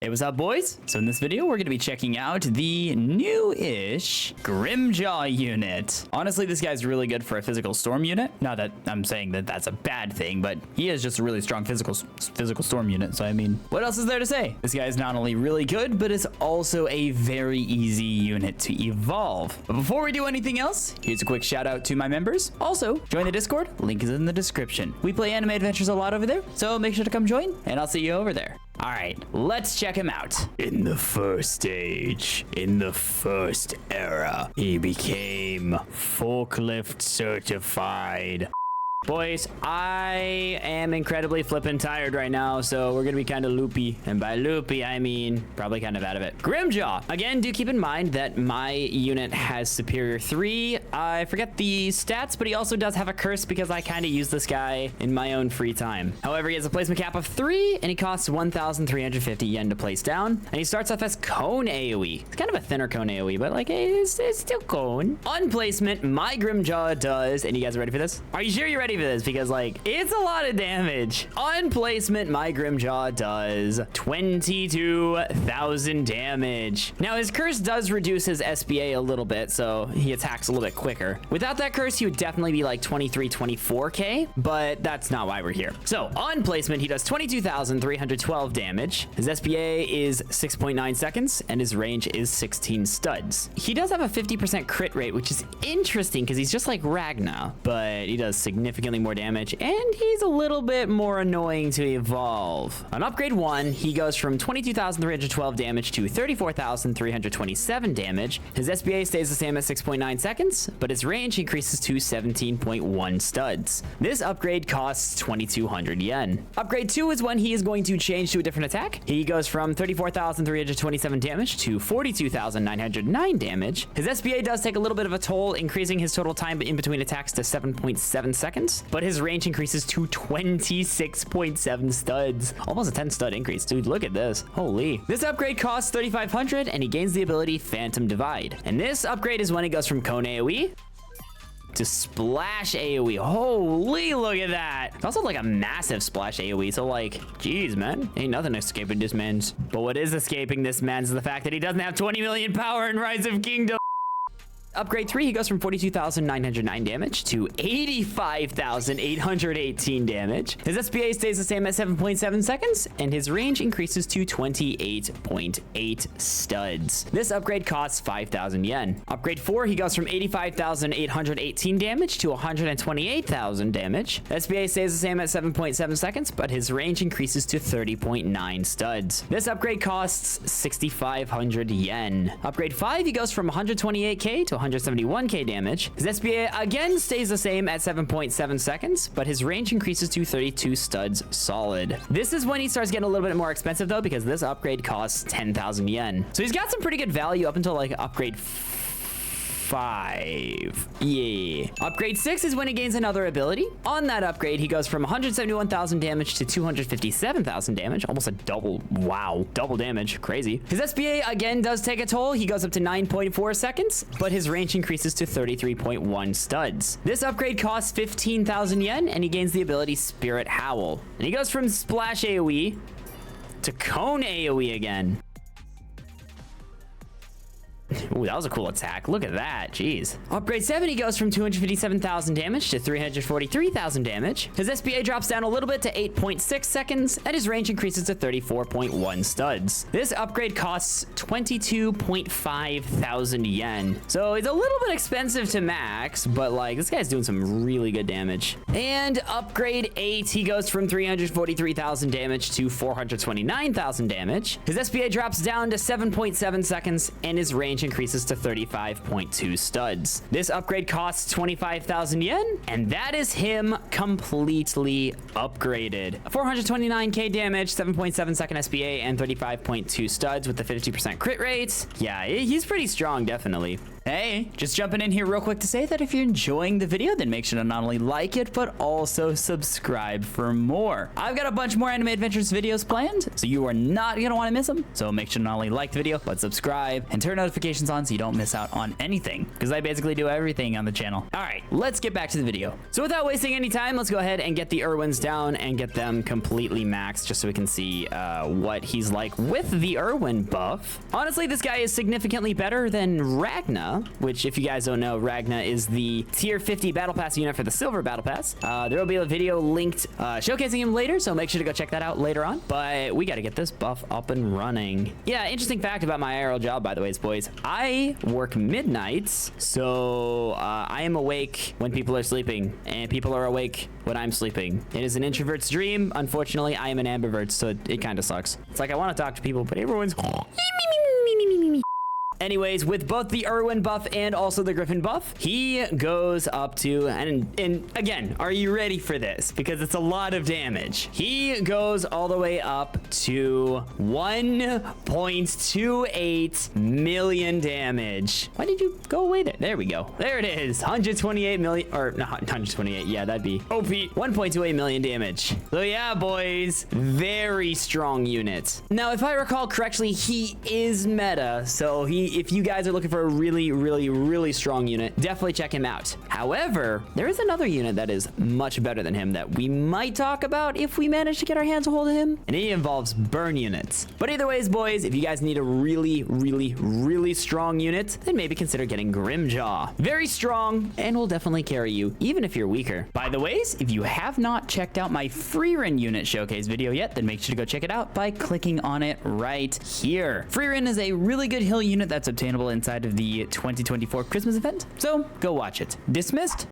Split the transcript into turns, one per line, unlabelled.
Hey, what's up, boys? So in this video, we're going to be checking out the new-ish GRIMMJAW unit. Honestly, this guy's really good for a physical storm unit. Not that I'm saying that that's a bad thing, but he is just a really strong physical storm unit. So, I mean, what else is there to say? This guy is not only really good, but is also a very easy unit to evolve. But before we do anything else, here's a quick shout out to my members. Also, join the Discord. Link is in the description. We play anime adventures a lot over there, so make sure to come join, and I'll see you over there. All right, let's check him out. In the first stage, in the first era, he became forklift certified. Boys, I am incredibly flippin' tired right now, so we're gonna be kind of loopy. And by loopy, I mean probably kind of out of it. GRIMMJAW. Again, do keep in mind that my unit has Superior 3. I forget the stats, but he also does have a curse because I kind of use this guy in my own free time. However, he has a placement cap of 3, and he costs 1,350 yen to place down. And he starts off as cone AoE. It's kind of a thinner cone AoE, but like, it's still cone. On placement, my GRIMMJAW does, and you guys are ready for this? Are you sure you're ready for this? Because like, it's a lot of damage. On placement, my GRIMMJAW does 22,000 damage. Now his curse does reduce his SBA a little bit, so he attacks a little bit quicker. Without that curse, he would definitely be like 23, 24k, but that's not why we're here. So on placement, he does 22,312 damage. His SBA is 6.9 seconds, and his range is 16 studs. He does have a 50% crit rate, which is interesting because he's just like Ragnar, but he does significantly more damage, and he's a little bit more annoying to evolve. On upgrade 1, he goes from 22,312 damage to 34,327 damage. His SBA stays the same at 6.9 seconds, but his range increases to 17.1 studs. This upgrade costs 2,200 yen. Upgrade 2 is when he is going to change to a different attack. He goes from 34,327 damage to 42,909 damage. His SBA does take a little bit of a toll, increasing his total time in between attacks to 7.7 seconds, but his range increases to 26.7 studs. Almost a 10 stud increase. Dude, look at this. Holy. This upgrade costs 3,500, and he gains the ability Phantom Divide. And this upgrade is when he goes from cone AoE to splash AoE. Holy, look at that. It's also like a massive splash AoE. So like, geez, man, ain't nothing escaping this man's. But what is escaping this man's is the fact that he doesn't have 20 million power in Rise of Kingdom. Upgrade 3, he goes from 42,909 damage to 85,818 damage. His SBA stays the same at 7.7 seconds, and his range increases to 28.8 studs. This upgrade costs 5,000 yen. Upgrade 4, he goes from 85,818 damage to 128,000 damage. SBA stays the same at 7.7 seconds, but his range increases to 30.9 studs. This upgrade costs 6,500 yen. Upgrade 5, he goes from 128k to 171k damage. His SBA again stays the same at 7.7 seconds, but his range increases to 32 studs solid. This is when he starts getting a little bit more expensive though, because this upgrade costs 10,000 yen. So he's got some pretty good value up until like upgrade 5. Yeah. Upgrade 6 is when he gains another ability. On that upgrade, he goes from 171,000 damage to 257,000 damage. Almost a double, wow, double damage. Crazy. His SBA again does take a toll. He goes up to 9.4 seconds, but his range increases to 33.1 studs. This upgrade costs 15,000 yen, and he gains the ability Spirit Howl. And he goes from splash AoE to cone AoE again. Ooh, that was a cool attack. Look at that. Jeez. Upgrade 7, he goes from 257,000 damage to 343,000 damage. His SBA drops down a little bit to 8.6 seconds, and his range increases to 34.1 studs. This upgrade costs 22.5 thousand yen. So it's a little bit expensive to max, but like, this guy's doing some really good damage. And upgrade 8, he goes from 343,000 damage to 429,000 damage. His SBA drops down to 7.7 seconds, and his range increases to 35.2 studs. This upgrade costs 25,000 yen, and that is him completely upgraded. 429k damage, 7.7 second SBA, and 35.2 studs with the 50% crit rate. Yeah, he's pretty strong, definitely. Hey, just jumping in here real quick to say that if you're enjoying the video, then make sure to not only like it, but also subscribe for more. I've got a bunch more Anime Adventures videos planned, so you are not gonna wanna miss them. So make sure to not only like the video, but subscribe and turn notifications on so you don't miss out on anything, because I basically do everything on the channel. All right, let's get back to the video. So without wasting any time, let's go ahead and get the Irwins down and get them completely maxed just so we can see what he's like with the Irwin buff. Honestly, this guy is significantly better than Ragna, which if you guys don't know, Ragna is the tier 50 battle pass unit for the silver battle pass. There will be a video linked showcasing him later, so make sure to go check that out later on. But we got to get this buff up and running. Yeah, interesting fact about my IRL job, by the way, boys. I work midnights, so I am awake when people are sleeping, and people are awake when I'm sleeping. It is an introvert's dream. Unfortunately, I am an ambivert, so it kind of sucks. It's like I want to talk to people, but everyone's... Anyways, with both the Irwin buff and also the Griffin buff, he goes up to, and again, are you ready for this? Because it's a lot of damage. He goes all the way up to 1.28 million damage. Why did you go away there? There we go. There it is. 128 million, or not 128. Yeah, that'd be OP. 1.28 million damage. So yeah, boys, very strong unit. Now, if I recall correctly, he is meta. So if you guys are looking for a really strong unit, definitely check him out. However, there is another unit that is much better than him that we might talk about if we manage to get our hands a hold of him, and it involves burn units. But either ways, boys, if you guys need a really strong unit, then maybe consider getting GRIMMJAW. Very strong and will definitely carry you, even if you're weaker. By the ways, if you have not checked out my Freerin unit showcase video yet, then make sure to go check it out by clicking on it right here. Freerin is a really good heal unit that's obtainable inside of the 2024 Christmas event, so go watch it. Dismissed.